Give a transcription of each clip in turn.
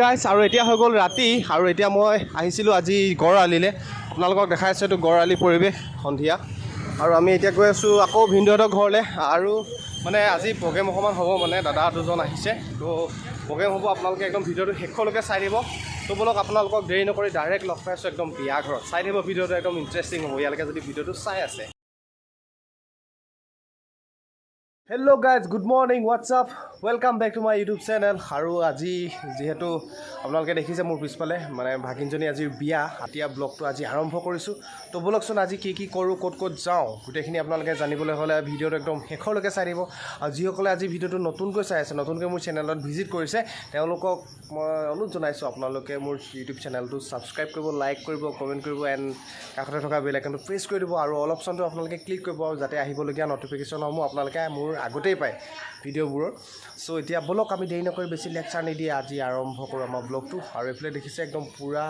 Guys আৰু এতিয়া হৈ গ'ল ৰাতি আৰু এতিয়া মই আহিছিলোঁ আজি গড় আলিলৈ আপোনালোকক দেখাই আছোঁ এইটো গড় আলি পৰিৱেশ সন্ধিয়া আৰু আমি এতিয়া গৈ আছোঁ আকৌ ভিনদেউহঁতৰ ঘৰলৈ আৰু মানে আজি প্ৰগ্ৰেম অকণমান হ'ব মানে দাদা দুজন আহিছে তো প্ৰগ্ৰেম হ'ব আপোনালোকে একদম ভিডিঅ'টো শেষলৈকে চাই দিব তো বলক আপোনালোকক দেৰি নকৰি ডাইৰেক্ট লগ পাই আছোঁ একদম বিয়া ঘৰত চাই দিব ভিডিঅ'টো একদম ইণ্টাৰেষ্টিং হ'ব ইয়ালৈকে যদি ভিডিঅ'টো চাই আছে hello' guys good morning what's up welcome back to my YouTube channel আৰু আজি যিহেতু আপোনালোকে দেখিছে মোৰ পিছফালে মানে ভাগিনজনী আজিৰ বিয়া হাতীয়া ব্লগটো আজি আৰম্ভ কৰিছোঁ তো বলকচোন আজি কি কৰোঁ ক'ত যাওঁ গোটেইখিনি আপোনালোকে জানিবলৈ হ'লে ভিডিঅ'টো একদম শেষলৈকে চাই দিব আৰু যিসকলে আজি ভিডিঅ'টো নতুনকৈ চাই আছে নতুনকৈ মোৰ চেনেলত ভিজিট কৰিছে তেওঁলোকক মই অনুৰোধ জনাইছোঁ আপোনালোকে মোৰ ইউটিউব চেনেলটো ছাবস্ক্ৰাইব কৰিব লাইক কৰিব কমেণ্ট কৰিব এণ্ড কাষতে থকা বেল আইকনটো প্ৰেছ কৰি দিব আৰু অল অপশ্যনটো আপোনালোকে ক্লিক কৰিব যাতে আহিবলগীয়া নটিফিকেশ্যনসমূহ আপোনালোকে মোৰ আগতেই পায় ভিডিঅ'বোৰৰ চ' এতিয়া বলক আমি দেৰি নকৰি বেছি লেকচাৰ নিদিয়ে আজি আৰম্ভ কৰোঁ আমাৰ ব্লগটো আৰু এইফালে দেখিছে একদম পূৰা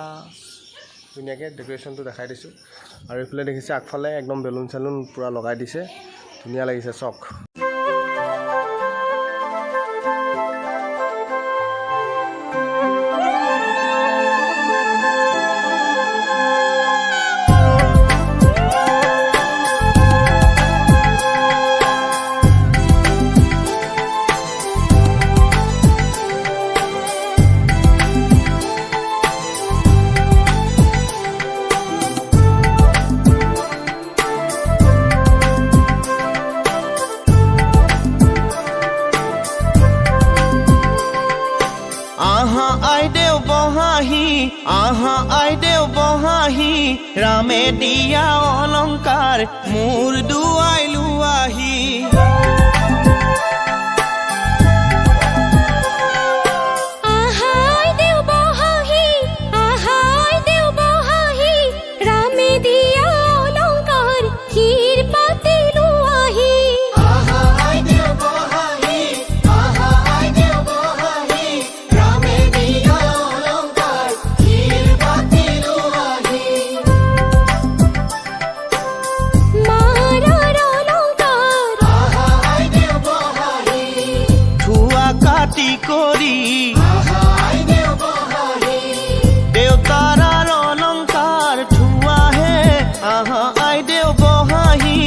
ধুনীয়াকৈ ডেক'ৰেশ্যনটো দেখাই দিছোঁ আৰু এইফালে দেখিছে আগফালে একদম বেলুন চেলুন পূৰা লগাই দিছে ধুনীয়া লাগিছে চক আইদেউ বহাহি ৰামে দিয়া অলংকাৰ মোৰ দুৱাই লোৱাহি কৰি দেউতাৰ অলংকাৰ থোৱাহে আইদেউ বহাহি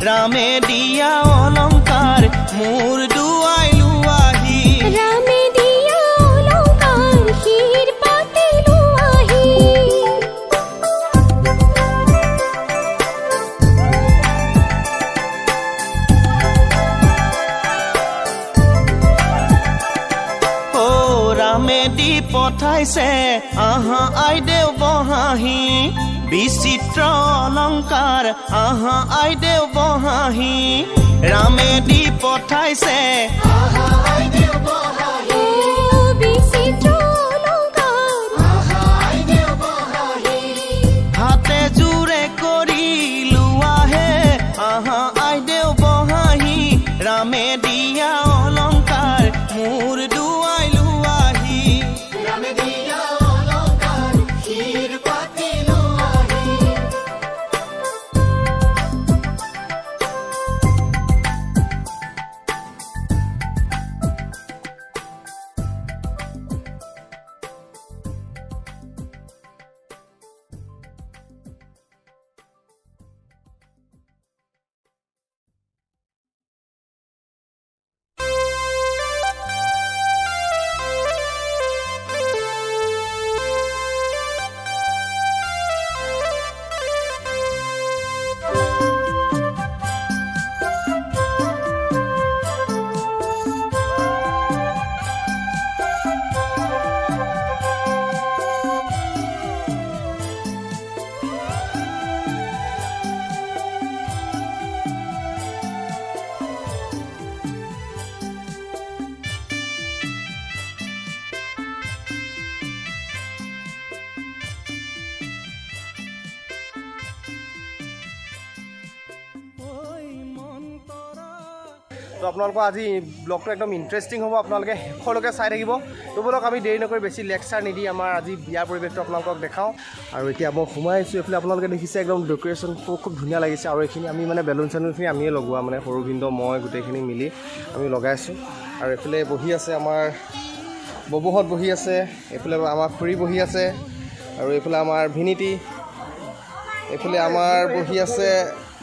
ৰামে দিয়া অলংকাৰ মোৰ দুৱাই লোৱাহি ৰামে দিয়া অলংকাৰ শিৰ পাতি লোৱাহি দি পঠাইছে আইদেউ বহাহি বিচিত্ৰ অলংকাৰ আইদেউ বহাহি ৰামে দি পঠাইছে আইদেউ বহাহি বিচিত্ৰ অলংকাৰ আইদেউ বহাহি হাতে জোৰে কৰি লোৱাহে আইদেউ বহাহি ৰামে দিয়া অলংকাৰ মোৰ দুৱাই তো আপোনালোকৰ আজি ব্লগটো একদম ইণ্টাৰেষ্টিং হ'ব, আপোনালোকে শেষলৈকে চাই থাকিব। তো বলক আমি দেৰি নকৰি বেছি লেকচাৰ নিদি আমাৰ আজি বিয়াৰ পৰিৱেশটো আপোনালোকক দেখাওঁ। আৰু এতিয়া মই সোমাই আহিছোঁ, এইফালে আপোনালোকে দেখিছে একদম ডেক'ৰেশ্যন খুব ধুনীয়া লাগিছে। আৰু এইখিনি আমি মানে বেলুন চেলুনখিনি আমিয়ে লগোৱা, মানে সৰু ভিন্দ মই গোটেইখিনি মিলি আমি লগাইছোঁ। আৰু এইফালে বহি আছে আমাৰ ববুহঁত বহি আছে, এইফালে আমাৰ খুৰী বহি আছে, আৰু এইফালে আমাৰ ভিনিটি, এইফালে আমাৰ বহি আছে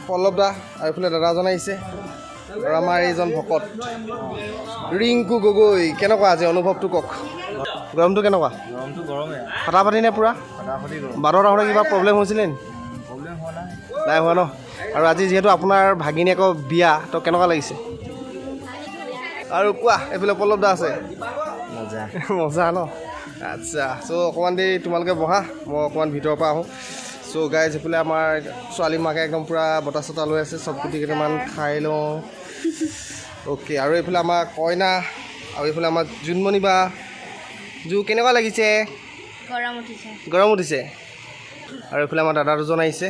পল্লৱ দা, আৰু এইফালে দাদাজন আহিছে, আৰু আমাৰ এইজন ভকত ৰিংকু গগৈ। কেনেকুৱা আজি অনুভৱটো কওক? গৰমটো কেনেকুৱা? গৰমটো গৰমে, ফাটাফাটি নে পূৰা? ফাটাফাটি গৰম। বাটত আহোঁতে কিবা প্ৰব্লেম হৈছিলে নি? প্ৰব্লেম হোৱা নাই। নাই হোৱা ন? আৰু আজি যিহেতু আপোনাৰ ভাগিনীয়েকৰ বিয়া, তো কেনেকুৱা লাগিছে? আৰু কোৱা, এইফালে পল্লৱ দা আছে। মজা। মজা ন? আচ্ছা, চ' অকণমান দেৰি তোমালোকে বহা, মই অকণমান ভিতৰৰ পৰা আহোঁ। চ' গাইজ, এইফালে আমাৰ ছোৱালী মাকে একদম পূৰা বতাহ চতাহ লৈ আছে, চব গুটি কেইটামান খাই লওঁ। অ'কে, আৰু এইফালে আমাৰ কইনা, আৰু এইফালে আমাৰ জোনমণি বা। জু, কেনেকুৱা লাগিছে? গৰম উঠিছে। আৰু এইফালে আমাৰ দাদা দুজন আহিছে,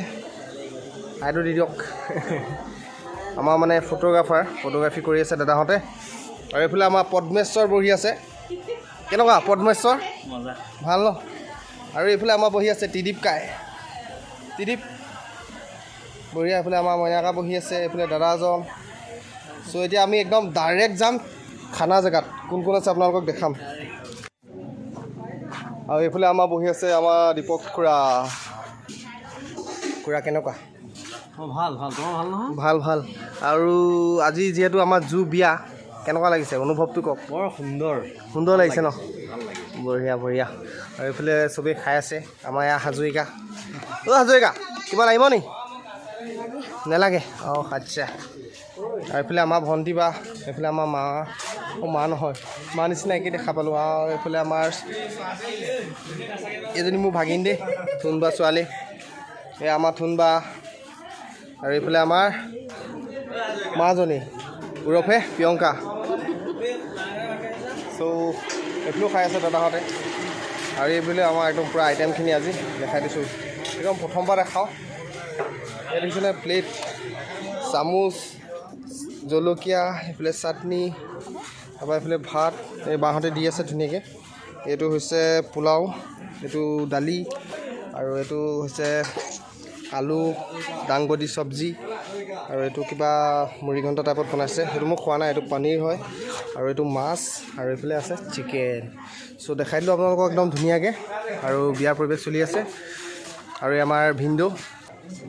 আইটো দি দিয়ক। আমাৰ মানে ফটোগ্ৰাফি কৰি আছে দাদাহঁতে। আৰু এইফালে আমাৰ পদ্মেশ্বৰ বহি আছে। কেনেকুৱা পদ্মেশ্বৰ? মজা। ভাল ন? আৰু এইফালে আমাৰ বহি আছে ত্ৰিদীপ কাই। ত্ৰিদীপ বঢ়িয়া। এইফালে আমাৰ মইনাকা বহি আছে, এইফালে দাদাজন। চ' এতিয়া আমি একদম ডাইৰেক্ট যাম খানা জেগাত, কোন কোন আছে আপোনালোকক দেখাম। আৰু এইফালে আমাৰ বহি আছে আমাৰ দীপক খুৰা। খুৰা কেনেকুৱা? ভাল ভাল, তোমাৰ ভাল নহয়? ভাল। আৰু আজি যিহেতু আমাৰ জু বিয়া, কেনেকুৱা লাগিছে অনুভৱটো কওক? বৰ সুন্দৰ লাগিছে ন? বঢ়িয়া। আৰু এইফালে চবেই খাই আছে, আমাৰ এয়া হাজৰিকা। হাজৰিকা কিবা লাগিব নি? নেলাগে? অঁ আচ্ছা। আৰু এইফালে আমাৰ ভণ্টি বা, এইফালে আমাৰ মা, মা নহয়, মা নিচিনা একেই দেখা পালোঁ। আৰু এইফালে আমাৰ এইজনী মোৰ ভাগিন দেই, থুনবা ছোৱালী, এই আমাৰ থুনবা। আৰু এইফালে আমাৰ মাজনী ওৰফে প্ৰিয়ংকা। চ' এইফালেও খাই আছে দাদাহঁতে। আৰু এইফালে আমাৰ একদম পূৰা আইটেমখিনি আজি দেখাই দিছোঁ, একদম প্ৰথমবাৰ দেখাওঁ। ইয়াত দেখিছেনে প্লেট, চামুচ, জলকীয়া, এইফালে চাটনি, তাৰপৰা এইফালে ভাত এই বাহঁতে দি আছে ধুনীয়াকৈ। এইটো হৈছে পোলাও, এইটো দালি, আৰু এইটো হৈছে আলু দাংবডি চব্জি, আৰু এইটো কিবা মুড়িঘণ্টা টাইপত বনাইছে, সেইটো মোক খোৱা নাই, এইটো পনীৰ হয়। আৰু এইটো মাছ, আৰু এইফালে আছে চিকেন। চ' দেখাই দিলোঁ আপোনালোকক একদম ধুনীয়াকৈ। আৰু বিয়াৰ পৰিৱেশ চলি আছে। আৰু আমাৰ ভিনদেউ,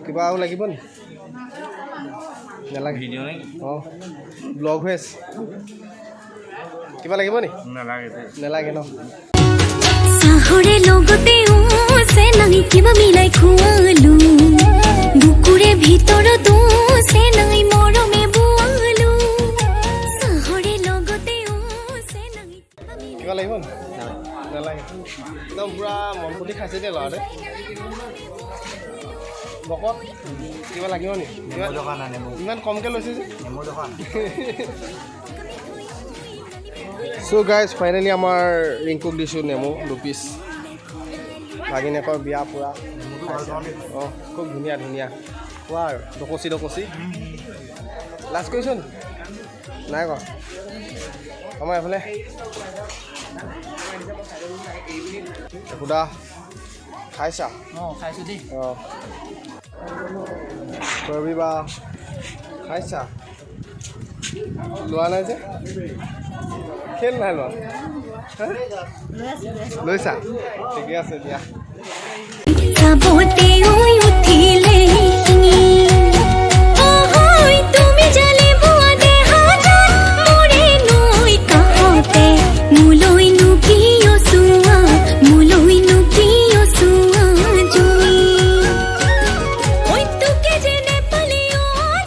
কিবা আৰু লাগিব নি? নেলাগে? ভিডিঅ' নে? অঁ, ব্লগ হৈ আছে। কিবা লাগিব নি? নেলাগে ন? চাহৰে লগতে চেনাই কিবা মিলাই খোৱালো, বুকুৰে ভিতৰতো চেনাই মৰমে বোৱালো। চাহৰে লগতে চেনাই কিবা লাগিব নি? নেলাগে? একদম পূৰা মন পুতি খাইছে দেই ল'ৰাটোৱে। বকত কিবা লাগিব নি? ইমান কমকৈ লৈছে যে। চ' গাইজ, ফাইনেলি আমাৰ ৰিংকুক দিছোঁ নেমু 2 পিচ। ভাগিনীয়েকৰ বিয়া পূৰা। অঁ, খুব ধুনীয়া খোৱা আৰু ডকচি। লাজ কৰিছোঁ নি? নাই কৰা। আমাৰ এইফালে সুধা খাইছা? অঁ, খাইছোঁ দেই। অঁ, কৰবি বা খাইছা? লোৱা নাই যে? খেল নাই লোৱা? লৈছা? ঠিকে আছে দিয়া। চাবতে উঠিলে তুমি জালে বোৱা দেহা মোৰে নৈ কাষতে মোলৈনো কিয় চোৱা জুই ঐ তোকে যে নেপালে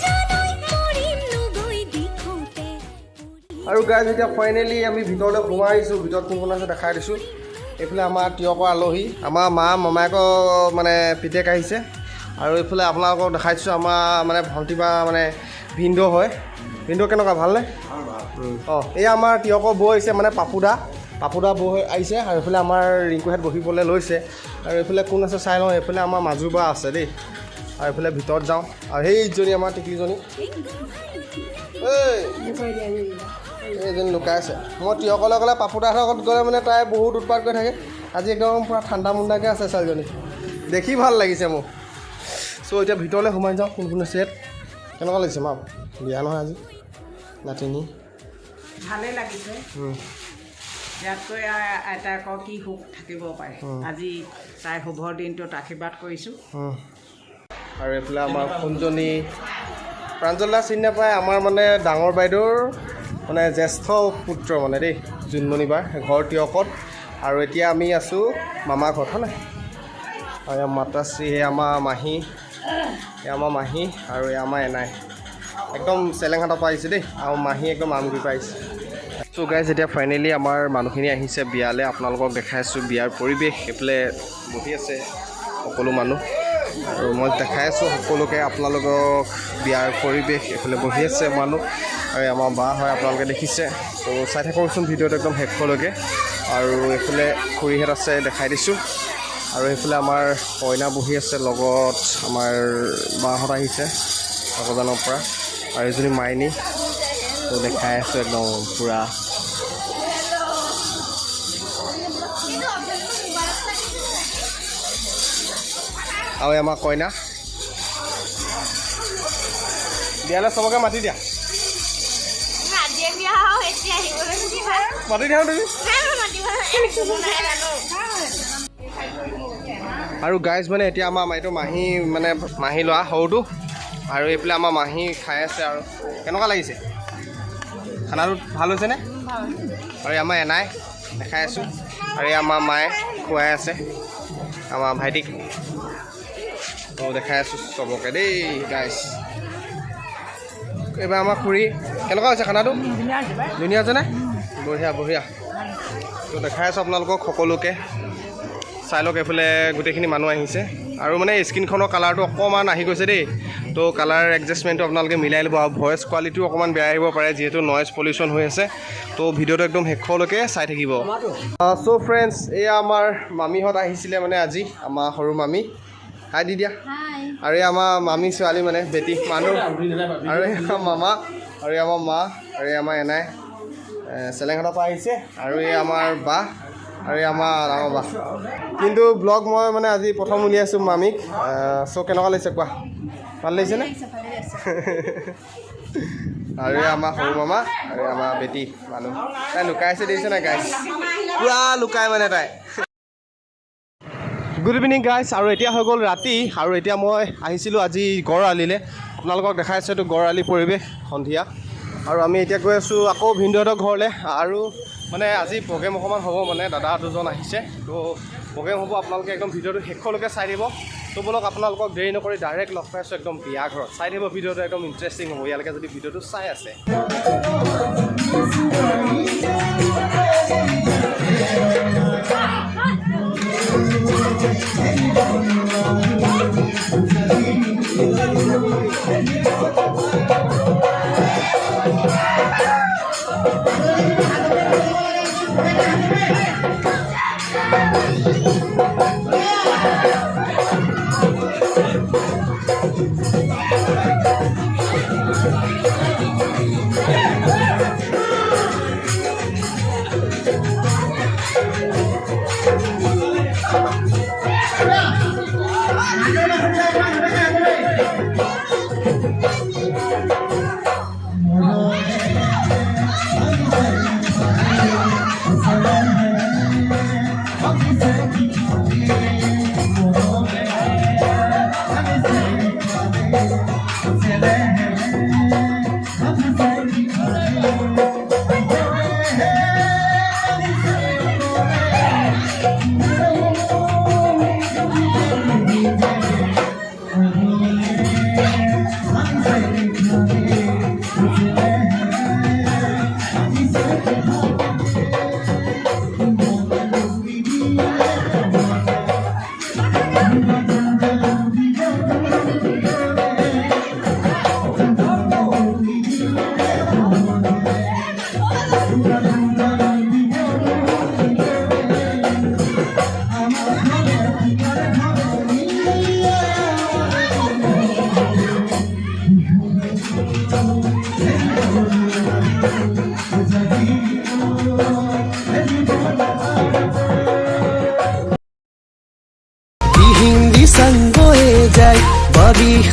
জানৈ মৰিম নগৈ দিখোতে। আৰু গাইজ, এতিয়া ফাইনেলি আমি ভিতৰলৈ সোমাই আহিছোঁ। ভিতৰত কোন কোন আছে দেখাই দিছোঁ। এইফালে আমাৰ তিয়কৰ আলহী, আমাৰ মা মমায়েকৰ মানে পিতেক আহিছে। আৰু এইফালে আপোনালোকক দেখাই দিছোঁ আমাৰ মানে ভণ্টি বা মানে ভিনদেউ হয়। ভিনদেউ কেনেকুৱা, ভালনে? অঁ, এই আমাৰ তিয়কৰ বৌ আহিছে, মানে পাপুদা বৌ আহিছে। আৰু এইফালে আমাৰ ৰিংকুহেঁত বহিবলৈ লৈছে। আৰু এইফালে কোন আছে চাই লওঁ। এইফালে আমাৰ মাজু বা আছে দেই। আৰু এইফালে ভিতৰত যাওঁ আৰু সেইজনী আমাৰ টিকলিজনী এইজনী লুকাই আছে মই তিয়কলৈ গ'লে পাপুদাহঁতৰ লগত গ'লে মানে তাই বহুত উৎপাত কৰি থাকে আজি একদম পূৰা ঠাণ্ডা মুণ্ডাকৈ আছে ছোৱালীজনী দেখি ভাল লাগিছে মোক চ' এতিয়া ভিতৰলৈ সোমাই যাওঁ কোন কোন ছেট কেনেকুৱা লাগিছে মা বিয়া নহয় আজি নাতিনী ভালেই লাগিছে ইয়াতকৈ আইতাকৰ কি সুখ থাকিব পাৰে আজি তাইৰ শুভৰ দিনটোত আশীৰ্বাদ কৰিছোঁ আৰু এইফালে আমাৰ সোণজনী প্ৰাঞ্জলা চিনি নাপায় আমাৰ মানে ডাঙৰ বাইদেউৰ মানে জ্যেষ্ঠ পুত্ৰ মানে দেই জোনমণি বাৰ ঘৰ তিয়কত আৰু এতিয়া আমি আছোঁ মামা ঘৰত হয় নাই আৰু এয়া মাতাশ্ৰী এই আমাৰ মাহী আৰু এই আমাৰ এনাই একদম চেলেংহাটৰ পৰা আহিছে দেই আৰু মাহী একদম আমগুৰিৰ পৰা আহিছে চ' গাইজ এতিয়া ফাইনেলি আমাৰ মানুহখিনি আহিছে বিয়ালৈ আপোনালোকক দেখাই আছোঁ বিয়াৰ পৰিৱেশ এইফালে বহি আছে সকলো মানুহ আৰু মই দেখাই আছোঁ সকলোকে আপোনালোকক বিয়াৰ পৰিৱেশ এইফালে বহি আছে মানুহ আৰু আমাৰ বা হয় আপোনালোকে দেখিছে ত' চাই থাককচোন ভিডিঅ'টো একদম শেষলৈকে আৰু এইফালে খুৰীহঁত আছে দেখাই দিছোঁ আৰু এইফালে আমাৰ কইনা বহি আছে লগত আমাৰ বাহঁত আহিছে ভগৱানৰ পৰা আৰু এজনী মাইনী ত' দেখাই আছোঁ একদম পূৰা আৰু আমাৰ কইনা বিয়ালৈ চবকে মাতি দিয়া মাতি দিয়া তুমি আৰু গাইজ মানে এতিয়া আমাৰ এইটো মাহী মানে মাহী লোৱা সৰুটো আৰু এইফালে আমাৰ মাহী খাই আছে আৰু কেনেকুৱা লাগিছে খানাটো ভাল হৈছেনে আৰু আমাৰ এনাই দেখাই আছোঁ আৰু এই আমাৰ মায়ে খুৱাই আছে আমাৰ ভাইটিক ত' দেখাই আছোঁ চবকে দেই গাইজ এইবাৰ আমাৰ খুৰী কেনেকুৱা হৈছে খানাটো ধুনীয়া হৈছেনে বঢ়িয়া বঢ়িয়া ত' দেখাই আছোঁ আপোনালোকক সকলোকে চাই লওক এইফালে গোটেইখিনি মানুহ আহিছে আৰু মানে স্ক্ৰীণখনৰ কালাৰটো অকণমান আহি গৈছে দেই তো কালাৰ এডজাষ্টমেণ্টটো আপোনালোকে মিলাই ল'ব আৰু ভইচ কোৱালিটিও অকণমান বেয়া আহিব পাৰে যিহেতু নইজ পলিউশ্যন হৈ আছে তো ভিডিঅ'টো একদম শেষলৈকে চাই থাকিব চ' ফ্ৰেণ্ডছ এয়া আমাৰ মামীহঁত আহিছিলে মানে আজি আমাৰ সৰু মামী হাই দি দিয়া আৰু এই আমাৰ মামী ছোৱালী মানে বেটী মানুহ আৰু এই মামা আৰু এই আমাৰ মা আৰু এই আমাৰ এনাই চেলেংহাটৰ পৰা আহিছে আৰু এই আমাৰ বা আৰু এই আমাৰ ডাঙৰ বা কিন্তু ব্লগ মই মানে আজি প্ৰথম উলিয়াইছোঁ মামীক চ' কেনেকুৱা লাগিছে কোৱা ভাল লাগিছেনে আৰু এই আমাৰ সৰু মামা আৰু আমাৰ বেটী মানুহ তাই লুকাইছে দেখিছে নাই গাইছ পূৰা লুকাই মানে তাই গুড ইভিনিং গাইজ আৰু এতিয়া হৈ গ'ল ৰাতি আৰু এতিয়া মই আহিছিলোঁ আজি গড় আলিলৈ আপোনালোকক দেখাইছোঁ এইটো গড় আলি পৰিৱেশ সন্ধিয়া আৰু আমি এতিয়া গৈ আছোঁ আকৌ ভিনদেউহঁতৰ ঘৰলৈ আৰু মানে আজি প্ৰগ্ৰেম অকণমান হ'ব মানে দাদা দুজন আহিছে তো প্ৰগ্ৰেম হ'ব আপোনালোকে একদম ভিডিঅ'টো শেষলৈকে চাই দিব তো বলক আপোনালোকক দেৰি নকৰি ডাইৰেক্ট লগ পাইছোঁ একদম বিয়া ঘৰত চাই দিব ভিডিঅ'টো একদম ইণ্টাৰেষ্টিং হ'ব ইয়ালৈকে যদি ভিডিঅ'টো চাই আছে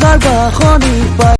কাৰ বাসনি পাই